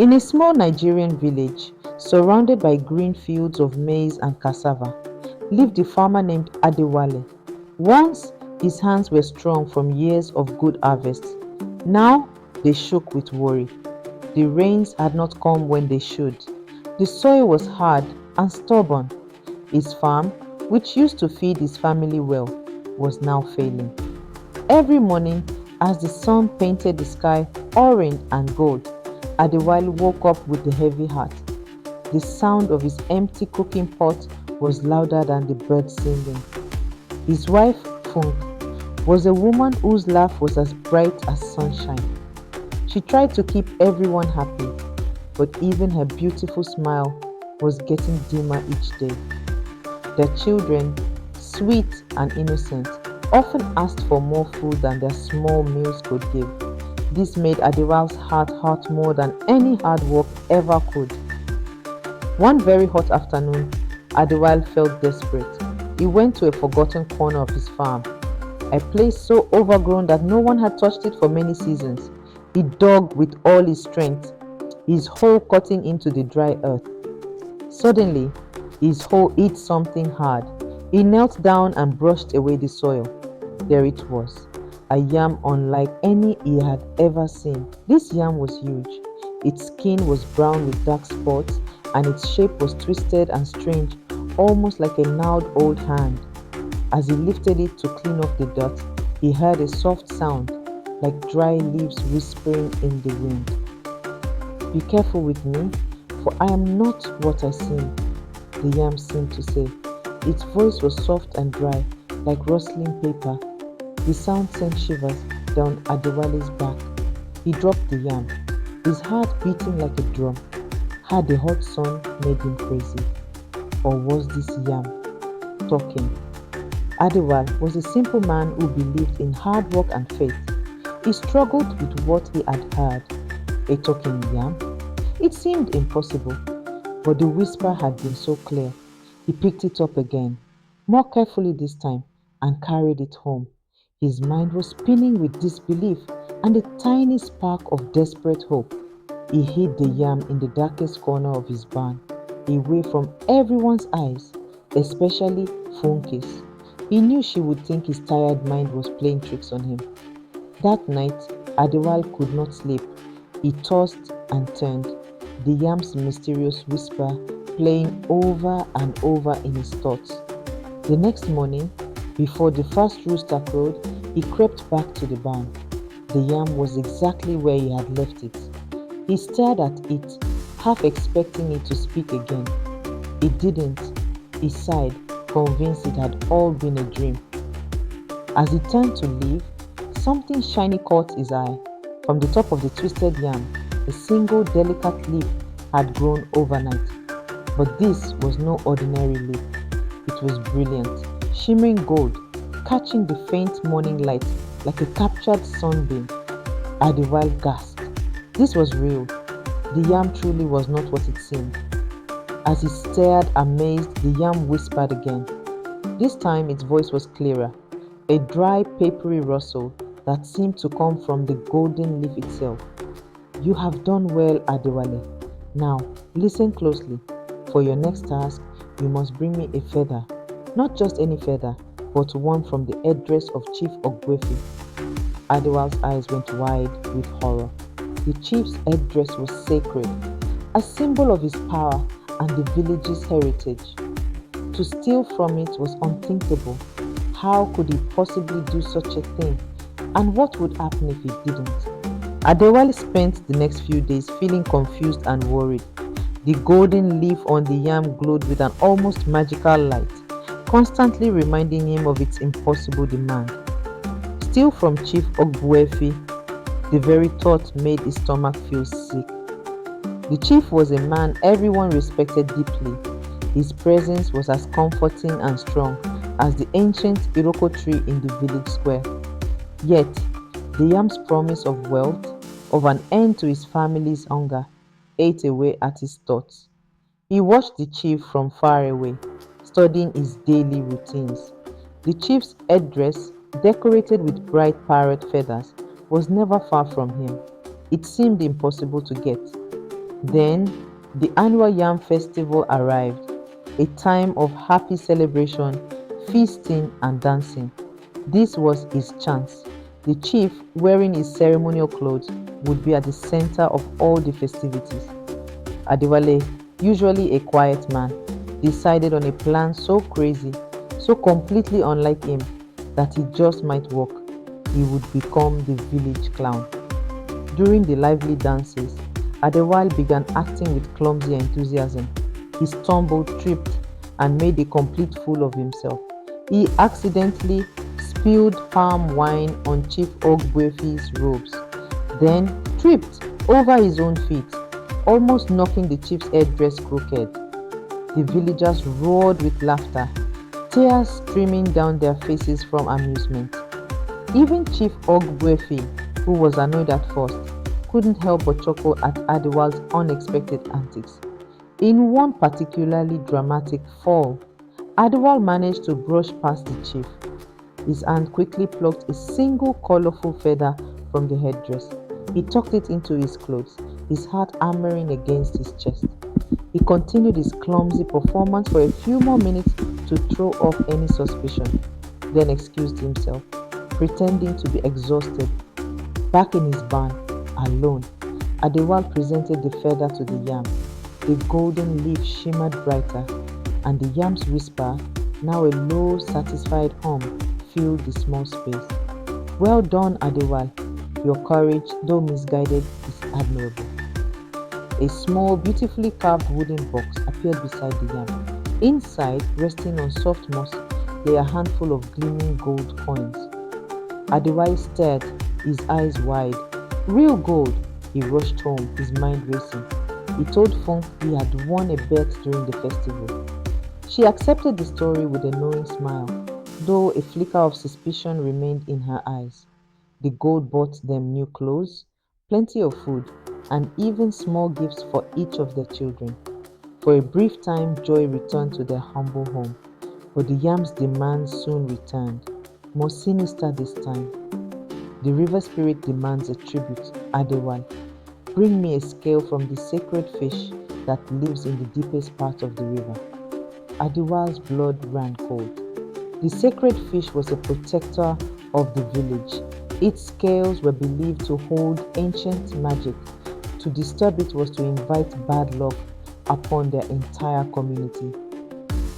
In a small Nigerian village, surrounded by green fields of maize and cassava, lived a farmer named Adewale. Once, his hands were strong from years of good harvests. Now, they shook with worry. The rains had not come when they should. The soil was hard and stubborn. His farm, which used to feed his family well, was now failing. Every morning, as the sun painted the sky orange and gold, Adewale woke up with a heavy heart. The sound of his empty cooking pot was louder than the birds singing. His wife, Funk, was a woman whose laugh was as bright as sunshine. She tried to keep everyone happy, but even her beautiful smile was getting dimmer each day. Their children, sweet and innocent, often asked for more food than their small meals could give. This made Adewale's heart hurt more than any hard work ever could. One very hot afternoon, Adewale felt desperate. He went to a forgotten corner of his farm, a place so overgrown that no one had touched it for many seasons. He dug with all his strength, his hoe cutting into the dry earth. Suddenly, his hoe hit something hard. He knelt down and brushed away the soil. There it was, a yam unlike any he had ever seen. This yam was huge. Its skin was brown with dark spots, and its shape was twisted and strange, almost like a gnarled old hand. As he lifted it to clean off the dirt, he heard a soft sound, like dry leaves whispering in the wind. "Be careful with me, for I am not what I seem," the yam seemed to say. Its voice was soft and dry, like rustling paper. The sound sent shivers down Adewale's back. He dropped the yam, his heart beating like a drum. Had the hot sun made him crazy? Or was this yam talking? Adewale was a simple man who believed in hard work and faith. He struggled with what he had heard. A talking yam? It seemed impossible, but the whisper had been so clear. He picked it up again, more carefully this time, and carried it home. His mind was spinning with disbelief and a tiny spark of desperate hope. He hid the yam in the darkest corner of his barn, away from everyone's eyes, especially Funke's. He knew she would think his tired mind was playing tricks on him. That night, Adewale could not sleep. He tossed and turned, the yam's mysterious whisper playing over and over in his thoughts. The next morning, before the first rooster crowed, he crept back to the barn. The yam was exactly where he had left it. He stared at it, half expecting it to speak again. It didn't. He sighed, convinced it had all been a dream. As he turned to leave, something shiny caught his eye. From the top of the twisted yam, a single delicate leaf had grown overnight. But this was no ordinary leaf. It was brilliant, shimmering gold, catching the faint morning light like a captured sunbeam. Adewale gasped. This was real. The yam truly was not what it seemed. As he stared amazed, the yam whispered again. This time its voice was clearer, a dry, papery rustle that seemed to come from the golden leaf itself. "You have done well, Adewale. Now, listen closely. For your next task, you must bring me a feather. Not just any feather, but one from the headdress of Chief Ogbuefi." Adewale's eyes went wide with horror. The chief's headdress was sacred, a symbol of his power and the village's heritage. To steal from it was unthinkable. How could he possibly do such a thing? And what would happen if he didn't? Adewale spent the next few days feeling confused and worried. The golden leaf on the yam glowed with an almost magical light, constantly reminding him of its impossible demand. Steal from Chief Ogbuefi, the very thought made his stomach feel sick. The chief was a man everyone respected deeply. His presence was as comforting and strong as the ancient Iroko tree in the village square. Yet, the yam's promise of wealth, of an end to his family's hunger, ate away at his thoughts. He watched the chief from far away, studying his daily routines. The chief's headdress, decorated with bright parrot feathers, was never far from him. It seemed impossible to get. Then the annual Yam Festival arrived, a time of happy celebration, feasting, and dancing. This was his chance. The chief, wearing his ceremonial clothes, would be at the center of all the festivities. Adewale, usually a quiet man, decided on a plan so crazy, so completely unlike him, that it just might work. He would become the village clown. During the lively dances, Adewale began acting with clumsy enthusiasm. He stumbled, tripped, and made a complete fool of himself. He accidentally spilled palm wine on Chief Ogbuefi's robes, then tripped over his own feet, almost knocking the chief's headdress crooked. The villagers roared with laughter, tears streaming down their faces from amusement. Even Chief Ogbuefi, who was annoyed at first, couldn't help but chuckle at Adewale's unexpected antics. In one particularly dramatic fall, Adewale managed to brush past the chief. His hand quickly plucked a single colorful feather from the headdress. He tucked it into his clothes, his heart hammering against his chest. He continued his clumsy performance for a few more minutes to throw off any suspicion, then excused himself, pretending to be exhausted. Back in his barn, alone, Adewale presented the feather to the yam. The golden leaf shimmered brighter, and the yam's whisper, now a low, satisfied hum, filled the small space. Well done, Adewale. Your courage, though misguided, is admirable. A small, beautifully carved wooden box appeared beside the yam. Inside, resting on soft moss, lay a handful of gleaming gold coins. Adewale stared, his eyes wide. Real gold! He rushed home, his mind racing. He told Funk he had won a bet during the festival. She accepted the story with a knowing smile, though a flicker of suspicion remained in her eyes. The gold bought them new clothes, plenty of food, and even small gifts for each of their children. For a brief time, joy returned to their humble home, but the yam's demands soon returned, more sinister this time. The river spirit demands a tribute, Adewale. Bring me a scale from the sacred fish that lives in the deepest part of the river. Adewale's blood ran cold. The sacred fish was a protector of the village. Its scales were believed to hold ancient magic. To disturb it was to invite bad luck upon their entire community.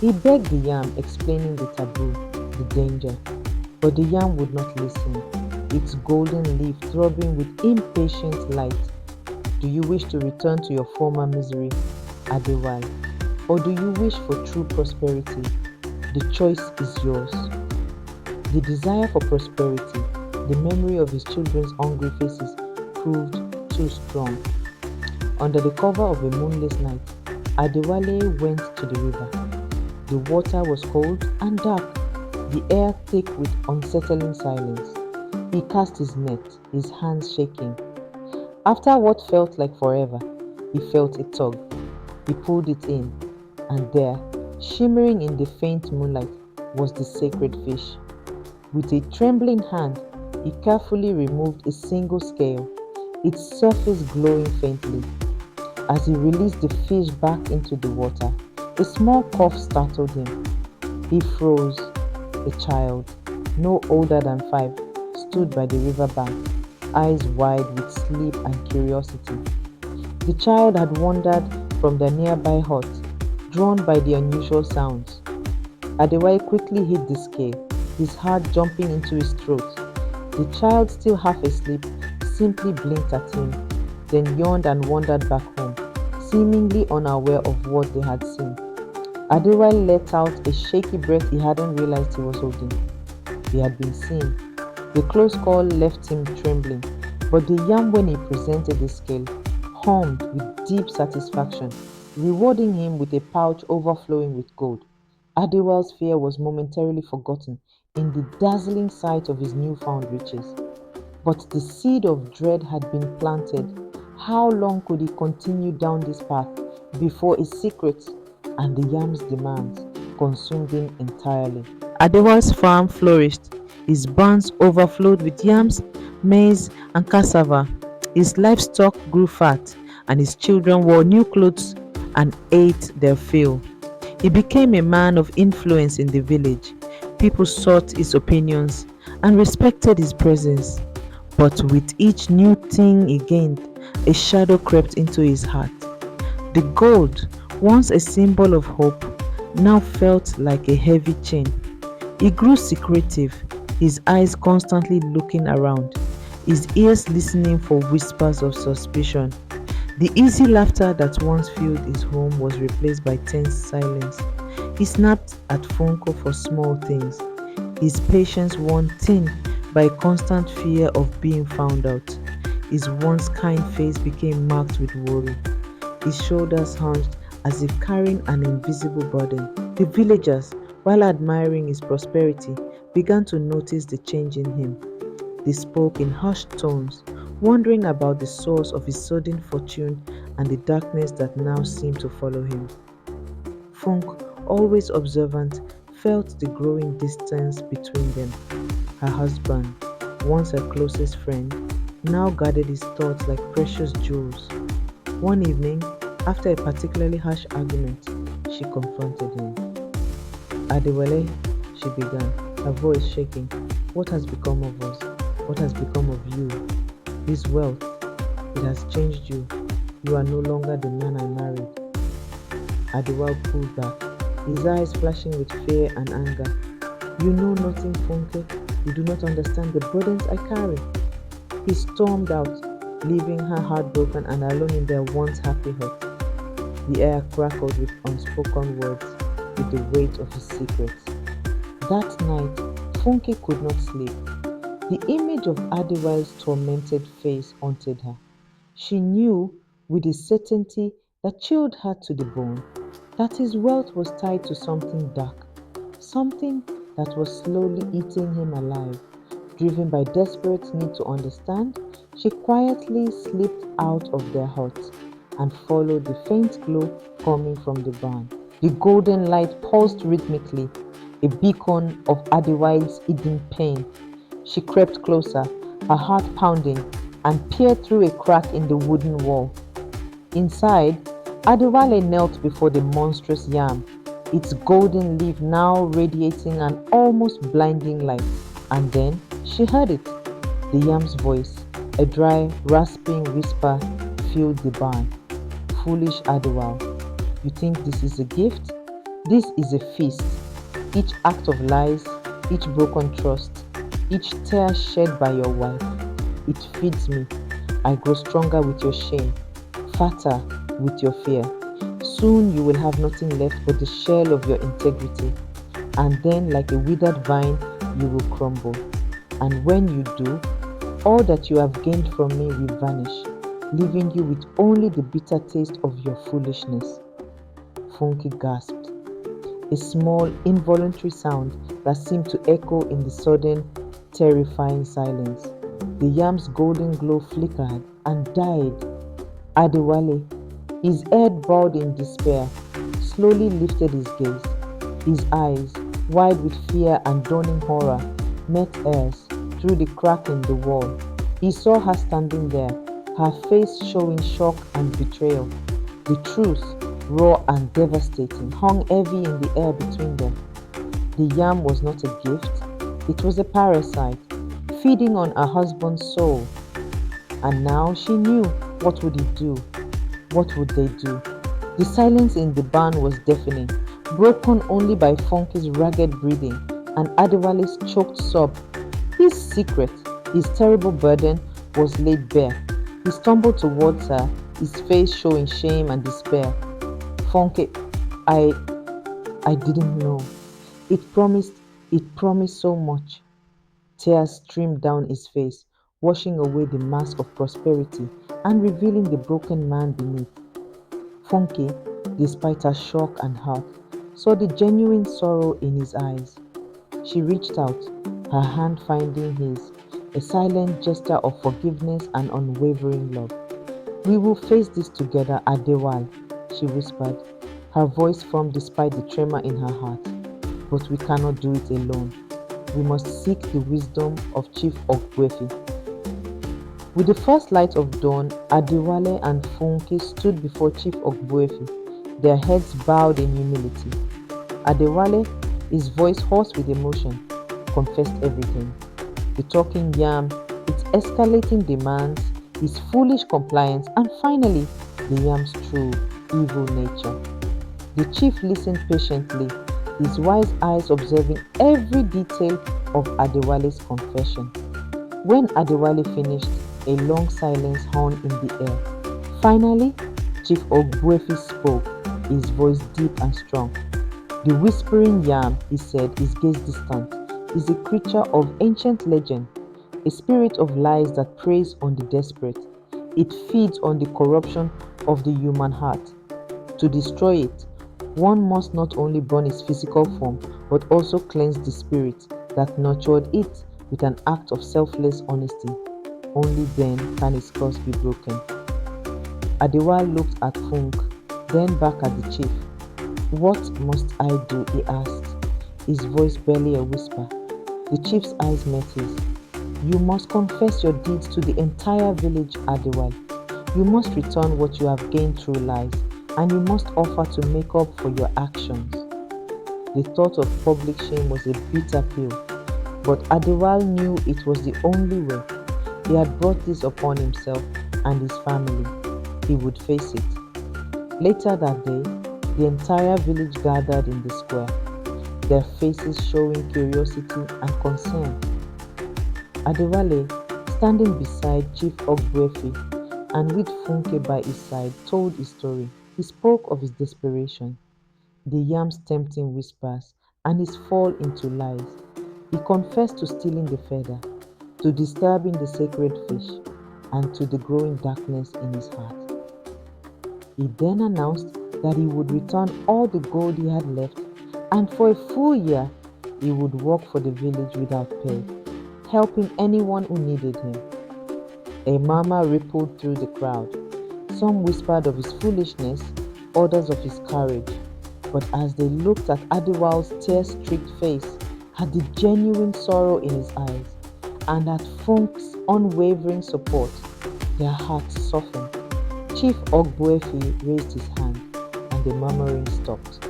He begged the yam, explaining the taboo, the danger, but the yam would not listen, its golden leaf throbbing with impatient light. Do you wish to return to your former misery, Adewale, or do you wish for true prosperity? The choice is yours. The desire for prosperity, the memory of his children's hungry faces proved too strong. Under the cover of a moonless night, Adewale went to the river. The water was cold and dark, the air thick with unsettling silence. He cast his net, his hands shaking. After what felt like forever, he felt a tug. He pulled it in, and there, shimmering in the faint moonlight, was the sacred fish. With a trembling hand, he carefully removed a single scale, its surface glowing faintly. As he released the fish back into the water, a small cough startled him. He froze. A child, no older than 5, stood by the river bank, eyes wide with sleep and curiosity. The child had wandered from the nearby hut, drawn by the unusual sounds. Adewale quickly hid the scale, his heart jumping into his throat. The child, still half asleep, simply blinked at him, then yawned and wandered back home, seemingly unaware of what they had seen. Adewale let out a shaky breath he hadn't realized he was holding. He had been seen. The close call left him trembling, but the yam, when he presented the scale, hummed with deep satisfaction, rewarding him with a pouch overflowing with gold. Adewale's fear was momentarily forgotten in the dazzling sight of his newfound riches. But the seed of dread had been planted. How long could he continue down this path before his secret and the yam's demands consumed him entirely? Adewale's farm flourished. His barns overflowed with yams, maize, and cassava. His livestock grew fat, and his children wore new clothes and ate their fill. He became a man of influence in the village. People sought his opinions and respected his presence. But with each new thing he gained, a shadow crept into his heart. The gold, once a symbol of hope, now felt like a heavy chain. He grew secretive, his eyes constantly looking around, his ears listening for whispers of suspicion. The easy laughter that once filled his home was replaced by tense silence. He snapped at Funko for small things, his patience worn thin by constant fear of being found out. His once kind face became marked with worry. His shoulders hunched as if carrying an invisible burden. The villagers, while admiring his prosperity, began to notice the change in him. They spoke in hushed tones, wondering about the source of his sudden fortune and the darkness that now seemed to follow him. Funk, always observant, felt the growing distance between them. Her husband, once her closest friend, now guarded his thoughts like precious jewels. One evening, after a particularly harsh argument, she confronted him. Adewale, she began, her voice shaking. What has become of us? What has become of you? This wealth, it has changed you. You are no longer the man I married. Adewale pulled back, his eyes flashing with fear and anger. You know nothing, Funke. You do not understand the burdens I carry. He stormed out, leaving her heartbroken and alone in their once happy hut. The air crackled with unspoken words, with the weight of his secrets. That night, Funke could not sleep. The image of Adewale's tormented face haunted her. She knew with a certainty that chilled her to the bone that his wealth was tied to something dark, something that was slowly eating him alive. Driven by desperate need to understand, she quietly slipped out of their hut and followed the faint glow coming from the barn. The golden light pulsed rhythmically, a beacon of Adewale's hidden pain. She crept closer, her heart pounding, and peered through a crack in the wooden wall. Inside, Adewale knelt before the monstrous yam, its golden leaf now radiating an almost blinding light. And then she heard it. The yam's voice, a dry, rasping whisper, filled the barn. Foolish Adewale, you think this is a gift? This is a feast. Each act of lies, each broken trust, each tear shed by your wife, it feeds me. I grow stronger with your shame, fatter with your fear. Soon you will have nothing left but the shell of your integrity. And then, like a withered vine, you will crumble. And when you do, all that you have gained from me will vanish, leaving you with only the bitter taste of your foolishness. Funky gasped, a small, involuntary sound that seemed to echo in the sudden, terrifying silence. The yam's golden glow flickered and died. Adewale, his head bowed in despair, slowly lifted his gaze. His eyes, wide with fear and dawning horror, met hers through the crack in the wall. He saw her standing there, her face showing shock and betrayal. The truth, raw and devastating, hung heavy in the air between them. The yam was not a gift, it was a parasite, feeding on her husband's soul. And now she knew, what would he do? What would they do? The silence in the barn was deafening, broken only by Funky's ragged breathing and Adewale's choked sob. His secret, his terrible burden, was laid bare. He stumbled towards her, his face showing shame and despair. Funke, I didn't know. It promised so much. Tears streamed down his face, washing away the mask of prosperity and revealing the broken man beneath. Funke, despite her shock and hurt, saw the genuine sorrow in his eyes. She reached out, her hand finding his, a silent gesture of forgiveness and unwavering love. We will face this together, Adewale, she whispered, her voice firm despite the tremor in her heart. But we cannot do it alone. We must seek the wisdom of Chief Ogbuefi. With the first light of dawn, Adewale and Funke stood before Chief Ogbuefi, their heads bowed in humility. Adewale, his voice hoarse with emotion, confessed everything. The talking yam, its escalating demands, his foolish compliance, and finally, the yam's true evil nature. The chief listened patiently, his wise eyes observing every detail of Adewale's confession. When Adewale finished, a long silence hung in the air. Finally, Chief Ogbuefi spoke, his voice deep and strong. The whispering yam, he said, is gaze distant, is a creature of ancient legend, a spirit of lies that preys on the desperate. It feeds on the corruption of the human heart. To destroy it, one must not only burn its physical form, but also cleanse the spirit that nurtured it with an act of selfless honesty. Only then can its curse be broken. Adewale looked at Funk, then back at the chief. "What must I do?" he asked, his voice barely a whisper. The chief's eyes met his. "You must confess your deeds to the entire village, Adewale. You must return what you have gained through lies, and you must offer to make up for your actions." The thought of public shame was a bitter pill, but Adewale knew it was the only way. He had brought this upon himself and his family. He would face it. Later that day, the entire village gathered in the square, their faces showing curiosity and concern. Adewale, standing beside Chief Ogbuefi and with Funke by his side, told his story. He spoke of his desperation, the yam's tempting whispers, and his fall into lies. He confessed to stealing the feather, to disturbing the sacred fish, and to the growing darkness in his heart. He then announced that he would return all the gold he had left, and for a full year he would work for the village without pay, helping anyone who needed him. A murmur rippled through the crowd. Some whispered of his foolishness, others of his courage. But as they looked at Adewale's tear-streaked face, at the genuine sorrow in his eyes, and at Funk's unwavering support, their hearts softened. Chief Ogbuefi raised his hand, and the murmuring stopped.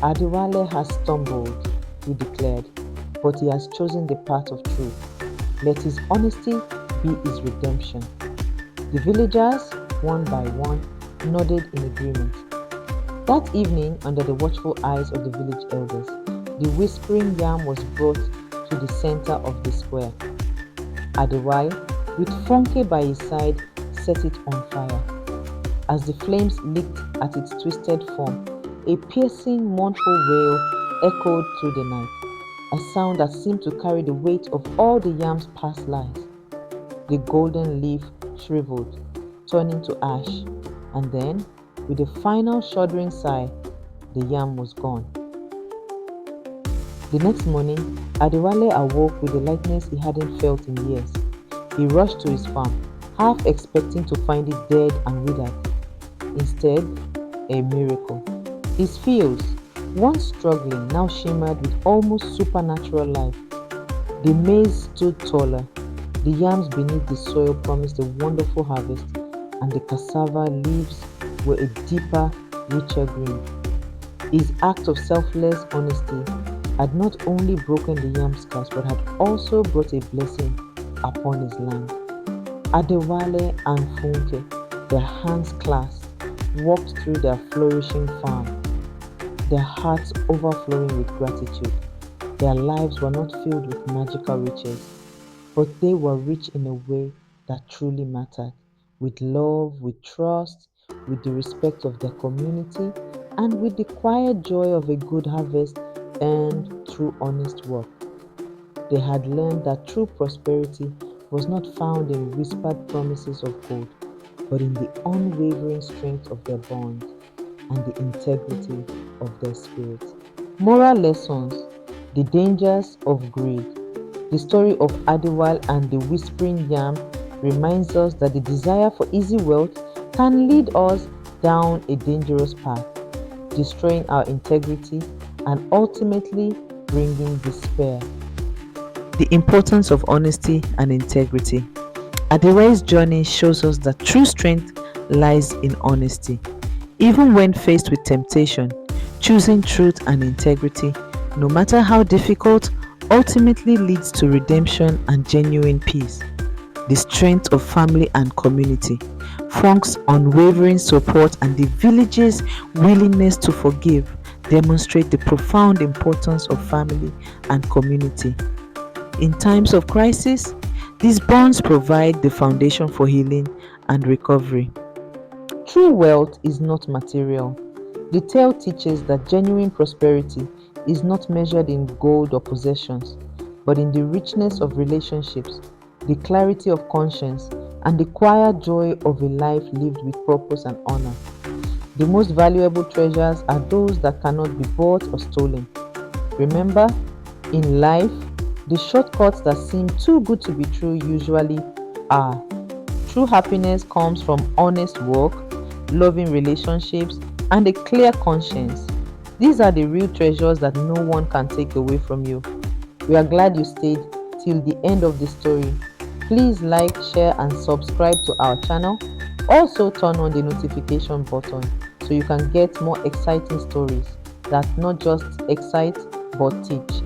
"Adewale has stumbled," he declared, "but he has chosen the path of truth. Let his honesty be his redemption." The villagers, one by one, nodded in agreement. That evening, under the watchful eyes of the village elders, the whispering yam was brought to the center of the square. Adewale, with Funke by his side, set it on fire. As the flames licked at its twisted form, a piercing, mournful wail echoed through the night, a sound that seemed to carry the weight of all the yam's past lies. The golden leaf shriveled, turning to ash, and then, with a final shuddering sigh, the yam was gone. The next morning, Adewale awoke with a lightness he hadn't felt in years. He rushed to his farm, half expecting to find it dead and withered. Instead, a miracle. His fields, once struggling, now shimmered with almost supernatural life. The maize stood taller, the yams beneath the soil promised a wonderful harvest, and the cassava leaves were a deeper, richer green. His act of selfless honesty had not only broken the yam's curse but had also brought a blessing upon his land. Adewale and Funke, their hands clasped, walked through their flourishing farm, their hearts overflowing with gratitude. Their lives were not filled with magical riches, but they were rich in a way that truly mattered, with love, with trust, with the respect of their community, and with the quiet joy of a good harvest earned through honest work. They had learned that true prosperity was not found in whispered promises of gold, but in the unwavering strength of their bonds and the integrity of their spirit. Moral lessons: the dangers of greed. The story of Adewale and the whispering yam reminds us that the desire for easy wealth can lead us down a dangerous path, destroying our integrity and ultimately bringing despair. The importance of honesty and integrity. Adewale's journey shows us that true strength lies in honesty. Even when faced with temptation, choosing truth and integrity, no matter how difficult, ultimately leads to redemption and genuine peace. The strength of family and community, Frank's unwavering support, and the village's willingness to forgive demonstrate the profound importance of family and community. In times of crisis, these bonds provide the foundation for healing and recovery. True wealth is not material. The tale teaches that genuine prosperity is not measured in gold or possessions, but in the richness of relationships, the clarity of conscience, and the quiet joy of a life lived with purpose and honor. The most valuable treasures are those that cannot be bought or stolen. Remember, in life, the shortcuts that seem too good to be true usually are. True happiness comes from honest work, loving relationships, and a clear conscience. These are the real treasures that no one can take away from you. We are glad you stayed till the end of the story. Please like, share, and subscribe to our channel. Also, turn on the notification button so you can get more exciting stories that not just excite but teach.